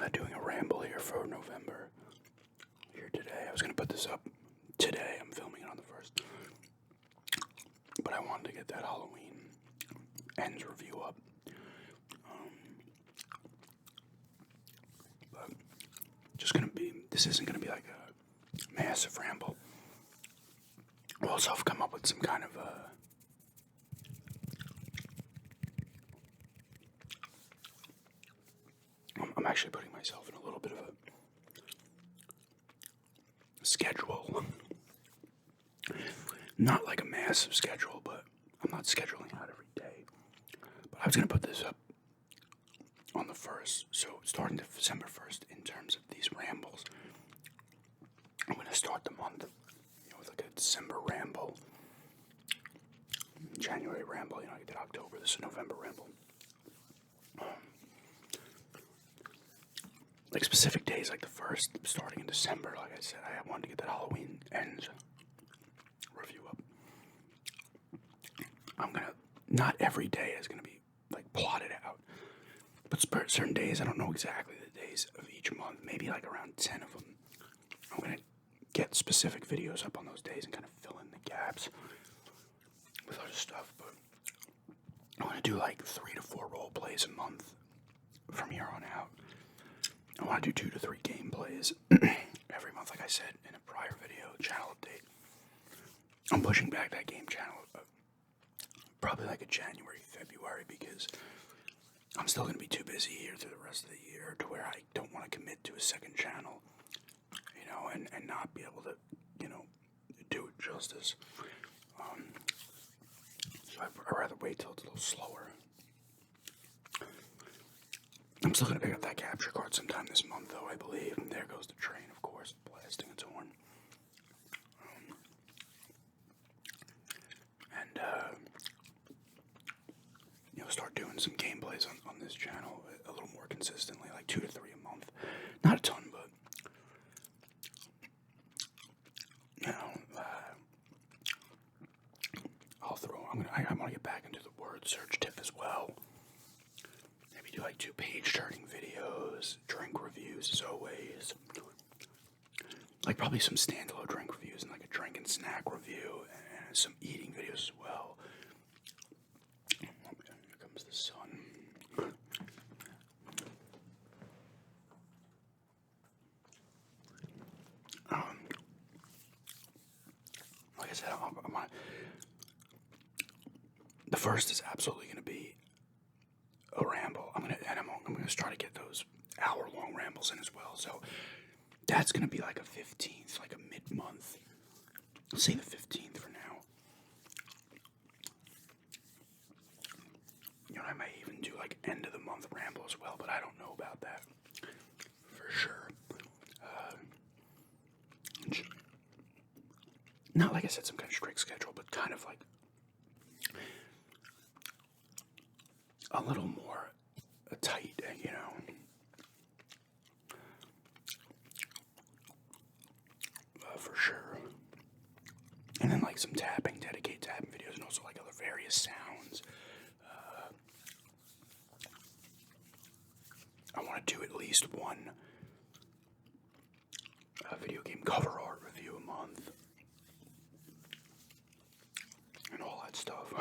doing a ramble here for November. Here today. I was going to put this up today. I'm filming it on the 1st. But I wanted to get that Halloween Ends review up. But this isn't going to be like a massive ramble. Also, I've come up with some kind of I'm actually putting myself in a little bit of a schedule. Not like a massive schedule, but I'm not scheduling out every day. But I was going to put this up on the 1st, so starting December 1st in terms of these rambles. I'm going to start the month, with like a December ramble, January ramble, I did October, this is November ramble. Like specific days, like the 1st, starting in December, like I said, I wanted to get that Halloween Ends review up. Not every day is gonna be like plotted out, but certain days, I don't know exactly the days of each month, maybe like around 10 of them. I'm gonna get specific videos up on those days and kind of fill in the gaps with other stuff, but I want to do like 3 to 4 role plays a month from here on out. I want to do 2 to 3 gameplays every month, like I said in a prior video, channel update. I'm pushing back that game channel probably like a January, February, because I'm still going to be too busy here through the rest of the year to where I don't want to commit to a second channel, and not be able to, do it justice. So I'd rather wait till it's a little slower. I'm still going to pick up that capture card sometime this month, though, I believe. And there goes the train, of course, blasting its horn. And, start doing some gameplays on this channel a little more consistently, like 2 to 3 a month. Not a ton, but, I want to get back into the word search tip as well. Maybe do like 2 page-turning videos, drink reviews as always. Like probably some standalone drink reviews and like a drink and snack review and some eating videos as well. Here comes the sun. Like I said, the 1st is absolutely going to be a ramble. I'm gonna try to get those hour-long rambles in as well. So that's gonna be like a 15th, like a mid-month. Let's say the 15th for now. I might even do like end of the month ramble as well, but I don't know about that for sure. Not like I said, some kind of strict schedule, but kind of like a little more tight, for sure. And then like some dedicated tapping videos, and also like other various sounds. I want to do at least one video game cover art review a month, and all that stuff.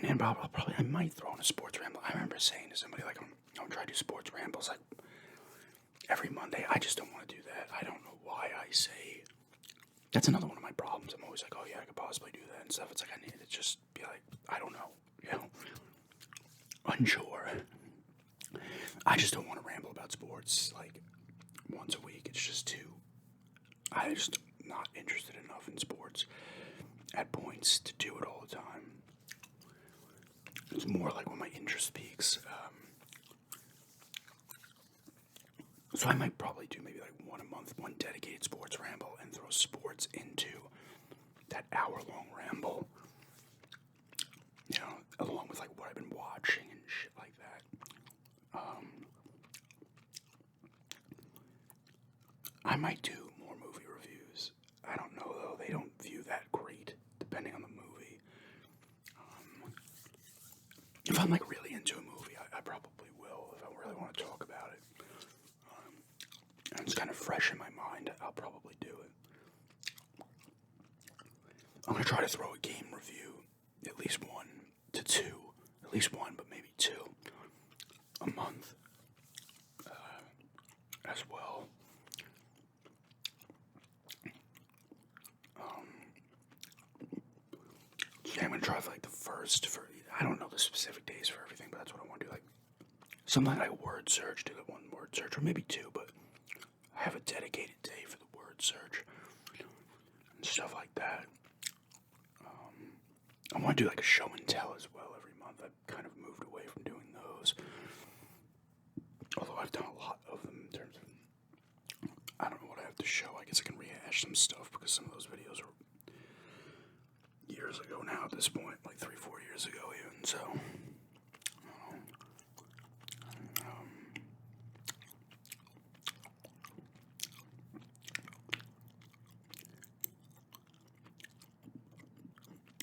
And I might throw in a sports ramble. I remember saying to somebody, like, I'm trying to do sports rambles, like, every Monday. I just don't want to do that. I don't know why I say. That's another one of my problems. I'm always like, oh, yeah, I could possibly do that and stuff. It's like, I need to just be like, I don't know, unsure. I just don't want to ramble about sports, like, once a week. It's just I'm just not interested enough in sports at points to do it all the time. It's more like when my interest peaks. So I might probably do maybe like one a month, one dedicated sports ramble, and throw sports into that hour-long ramble. along with like what I've been watching and shit like that. I might do more movie reviews. I don't know though. They don't view that great, depending on the movie. If I'm like really into a movie, I probably will. If I really want to talk about it, and it's kind of fresh in my mind, I'll probably do it. I'm gonna try to throw a game review, at least one to two, at least one, but maybe two, a month, as well. Yeah, I'm gonna try for like the first for. I don't know the specific days for everything, but that's what I want to do. Like something like a word search, do the one word search, or maybe two, but I have a dedicated day for the word search and stuff like that. I want to do like a show and tell as well every month. I've kind of moved away from doing those, although I've done a lot of them in terms of. I don't know what I have to show. I guess I can rehash some stuff because some of those videos are years ago now at this point, like 3-4 years ago even, so.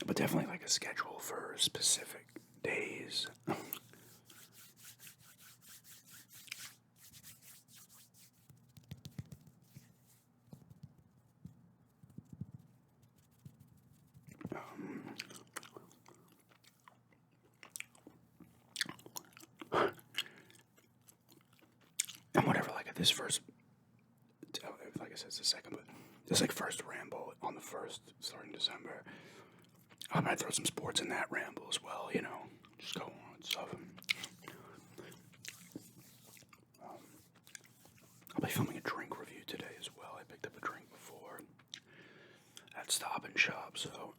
But definitely like a schedule for specific days. And whatever, like this first, like I said, it's the second, but this like first ramble on the 1st, starting December. I might throw some sports in that ramble as well, you know, just go on and stuff. I'll be filming a drink review today as well. I picked up a drink before at Stop and Shop, so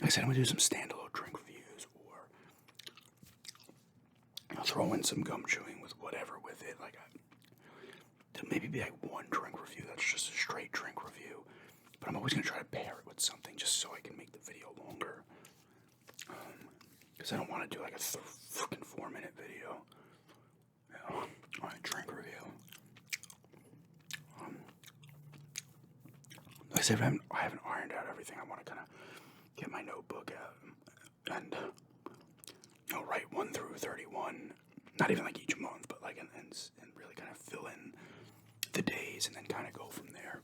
like I said, I'm gonna do some standalone drink reviews, or I'll throw in some gum chewing with whatever with it. Like, there'll maybe be like one drink review that's just a straight drink review, but I'm always gonna try to pair it with something just so I can make the video longer. Because I don't want to do like a fucking 4-minute video. Alright, drink review. Like I said, I haven't ironed out everything. I want to kind of get my notebook out and write 1 through 31. Not even like each month, but like and really kind of fill in the days and then kind of go from there.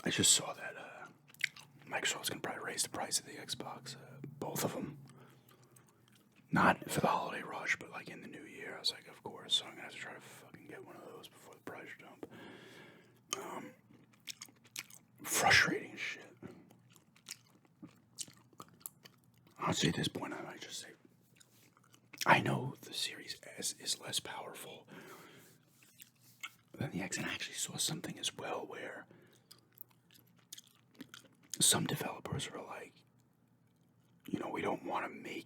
I just saw that Microsoft's gonna probably raise the price of the Xbox, both of them. Not for the holiday rush, but like in the new year. I was like, of course, so I'm gonna have to try to fucking get one of those before the price jump. Frustrating as shit. Honestly, at this point, I might just say, I know the Series S is less powerful than the X, and I actually saw something as well where some developers were like, we don't want to make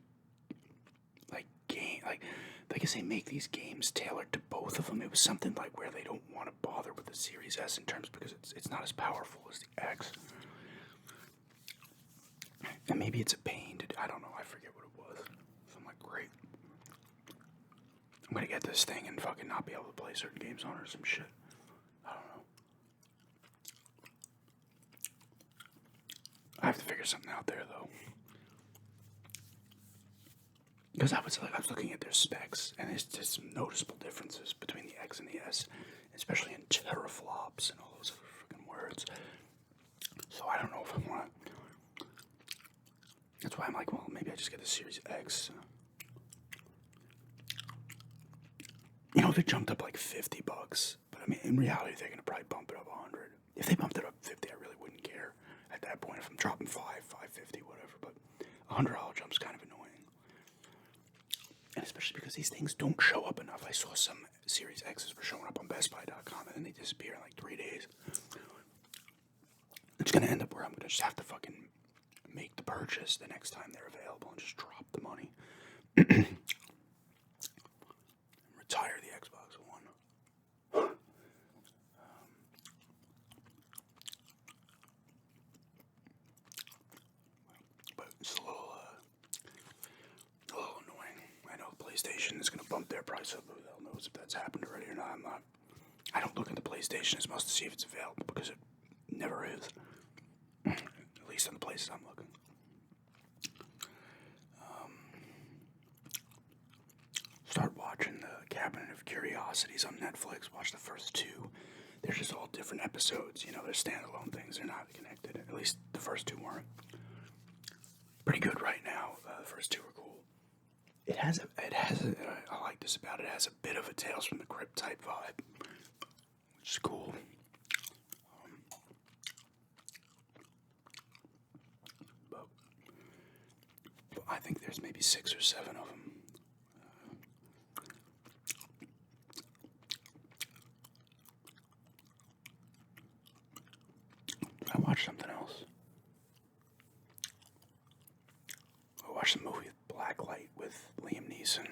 like I say, make these games tailored to both of them. It was something like where they don't want to bother with the Series S in terms because it's not as powerful as the X. And maybe it's a pain to, I don't know, I forget what it was. So I'm like, great. I'm gonna get this thing and fucking not be able to play certain games on it or some shit. I don't know. I have to figure something out there though. Because I was looking at their specs, and there's just some noticeable differences between the X and the S, especially in teraflops and all those other freaking words. So I don't know if I want to. That's why I'm like, well, maybe I just get the Series X. If it jumped up like $50, but I mean, in reality, they're gonna probably bump it up 100. If they bumped it up 50, I really wouldn't care at that point. If I'm dropping $5.50, whatever. But $100 jump's kind of annoying. And especially because these things don't show up enough. I saw some Series X's were showing up on BestBuy.com and then they disappear in like 3 days. It's going to end up where I'm going to just have to fucking make the purchase the next time they're available and just drop the money. Retire the Xbox One. is going to bump their price up. Who the hell knows if that's happened already or not? I'm not. I don't look at the PlayStation as much to see if it's available because it never is. At least in the places I'm looking. Start watching the Cabinet of Curiosities on Netflix. Watch the first two. They're just all different episodes. They're standalone things. They're not connected. At least the first two weren't. Pretty good right now. The first two are cool. I like this about it. It has a bit of a Tales from the Crypt type vibe, which is cool. But I think there's maybe 6 or 7 of them. I watched something else. I watched a movie with Blacklight with Liam Neeson,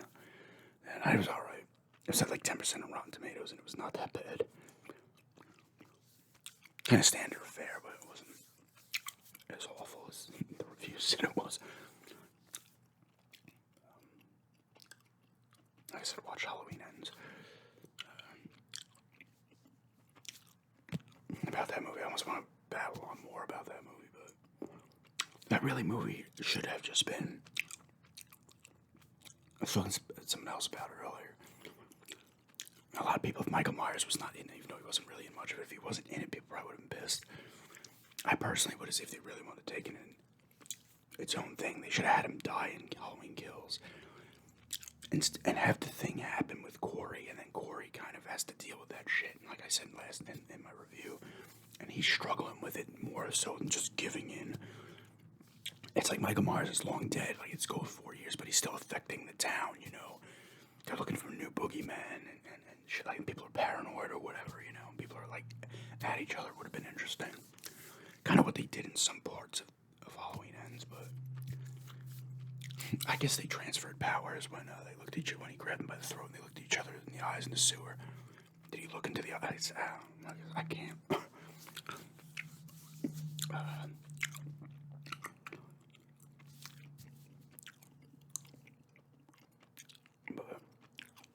and it was alright. It was at like 10% on Rotten Tomatoes, and it was not that bad. Kind of standard fare, but it wasn't as awful as the reviews said it was. Like I said, watch Halloween Ends. About that movie, I almost want to babble on more about that movie, but that really movie should have just been. I was talking to someone else about it earlier. A lot of people, if Michael Myers was not in it, even though he wasn't really in much of it, if he wasn't in it, people probably would have been pissed. I personally would have, if they really wanted to take it in its own thing, they should have had him die in Halloween Kills. And have the thing happen with Corey, and then Corey kind of has to deal with that shit. And like I said last in my review, and he's struggling with it more so than just giving in. It's like Michael Myers is long dead, like it's go 4 years, but he's still affecting the town, They're looking for a new boogeyman and shit, like people are paranoid or whatever, People are like at each other. Would have been interesting. Kind of what they did in some parts of Halloween Ends, but I guess they transferred powers when they looked at each other, when he grabbed him by the throat and they looked at each other in the eyes in the sewer. Did he look into the eyes? I can't. But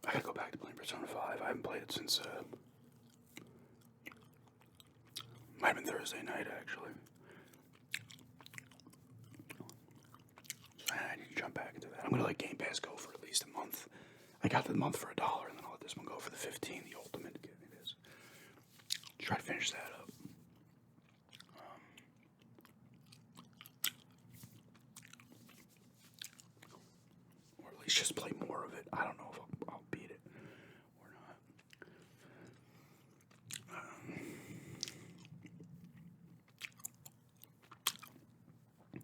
I gotta go back to playing Persona 5. I haven't played it since, might have been Thursday night, actually. So I need to jump back into that. I'm gonna let Game Pass go for at least a month. I got the month for $1, and then I'll let this one go for the 15, the ultimate. It is. Try to finish that up. Or at least just play more of it. I don't know if I'll beat it or not.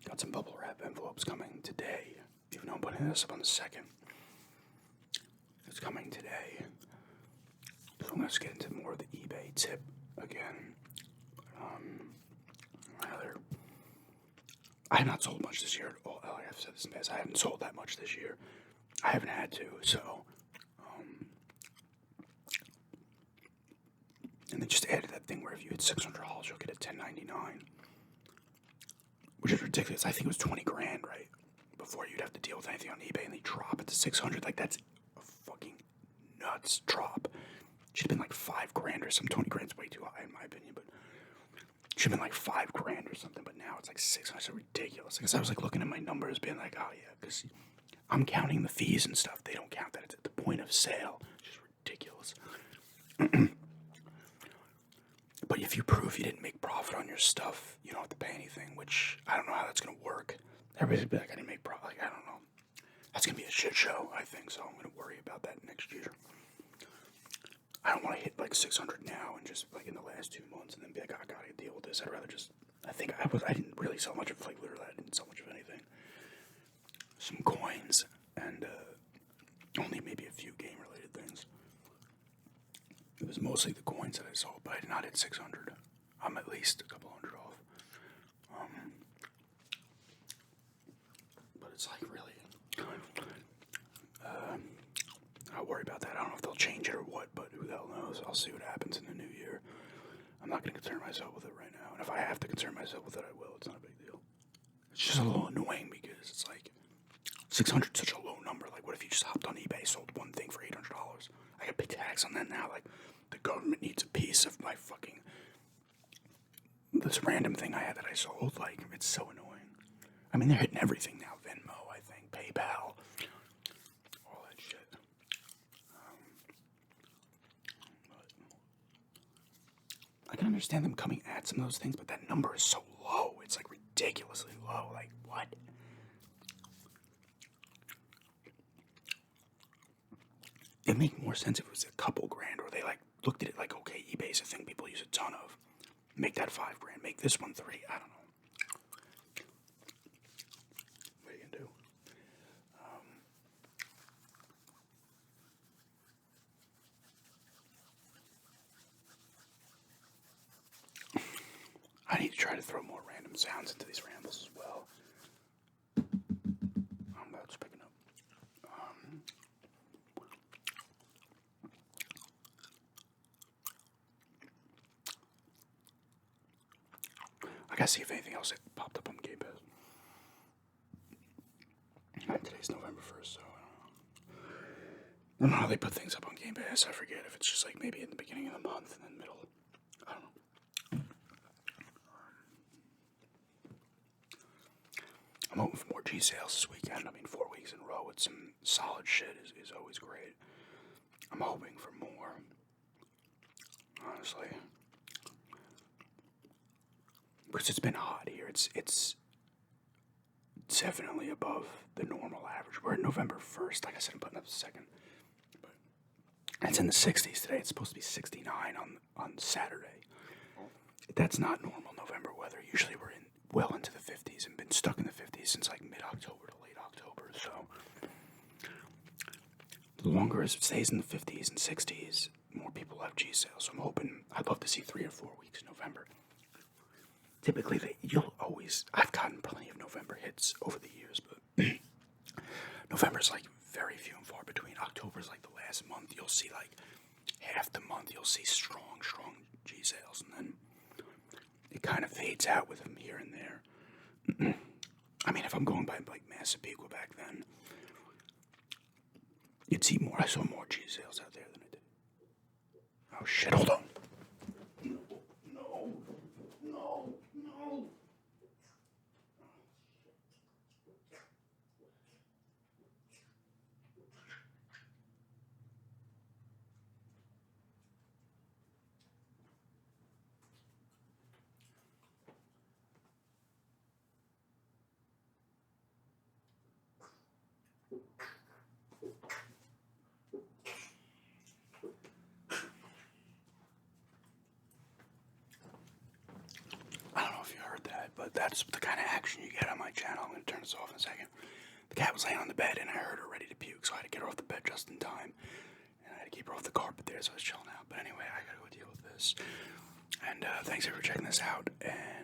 Got some bubble wrap envelopes coming today. Even though I'm putting this up on the 2nd. It's coming today. So I'm going to get into more of the eBay tip again. I have not sold much this year. Like I've said this in the past, I haven't sold that much this year. I haven't had to, so. And they just added that thing where if you hit $600, you'll get a $10.99. Which is ridiculous. I think it was 20 grand, right? Before you'd have to deal with anything on eBay, and they drop it to 600. Like, that's a fucking nuts drop. Should have been like 5 grand or something. 20 grand's way too high in my opinion, but should have been like 5 grand or something. But now it's like 600. It's ridiculous. Because I was like looking at my numbers, being like, oh yeah, because I'm counting the fees and stuff. They don't count that. It's at the point of sale. It's just ridiculous. But if you prove you didn't make profit on your stuff, you don't have to pay anything, which I don't know how that's going to work. Everybody's be like, I didn't make profit. Like, I don't know. That's going to be a shit show, I think, so I'm going to worry about that next year. I don't want to hit like 600 now and just like in the last 2 months and then be like, I got to deal with this. I'd rather just, I didn't really sell much of, like, literally, I didn't sell much of anything. Some coins and only maybe a few game-related things. It was mostly the coins that I sold, but I did not hit 600. I'm at least a couple hundred off. But it's like really, I'll worry about that. I don't know if they'll change it or what, but who the hell knows? I'll see what happens in the new year. I'm not going to concern myself with it right now. And if I have to concern myself with it, I will. It's not a big deal. It's just a little annoying because it's like 600 is such a low number. Like, what if you just hopped on eBay, sold one thing for $800? I gotta pay tax on that now. Like, the government needs a piece of my fucking this random thing I had that I sold. Like, it's so annoying. I mean, they're hitting everything now. Venmo, I think, PayPal, all that shit. I can understand them coming at some of those things, but that number is so low. It's like ridiculously low. Like, what? It'd make more sense if it was a couple grand, or they like looked at it like, okay, eBay's a thing people use a ton of. Make that $5 grand. Make this one $3. I don't know. What are you gonna do? I need to try to throw more random sounds into these rambles as well. That's picking up. I gotta see if anything else popped up on Game Pass. Today's November 1st, so I don't know how they put things up on Game Pass. I forget if it's just like maybe at the beginning of the month and then middle. I don't know. I'm hoping for more G sales this weekend. I mean, 4 weeks in a row with some solid shit is always great. I'm hoping for more, honestly, because it's been hot here. It's definitely above the normal average. We're at November 1st. Like I said, I'm putting up the second. But it's in the 60s today. It's supposed to be 69 on Saturday. That's not normal November weather. Usually we're well into the 50s and been stuck in the 50s since like mid-October to late October. So the longer it stays in the 50s and 60s, more people have G sales. So I'm hoping, I'd love to see 3 or 4 weeks in November. Typically, I've gotten plenty of November hits over the years, but November's like very few and far between. October's like the last month. You'll see like half the month, you'll see strong G sales, and then it kind of fades out with them here and there. I mean, if I'm going by like Massapequa back then, you'd see more. I saw more G sales out there than I did. Oh shit, hold on. No. I don't know if you heard that, but that's the kind of action you get on my channel. I'm going to turn this off in a second. The cat was laying on the bed, and I heard her ready to puke, so I had to get her off the bed just in time. And I had to keep her off the carpet there, so I was chilling out. But anyway, I got to go deal with this. And thanks for checking this out. And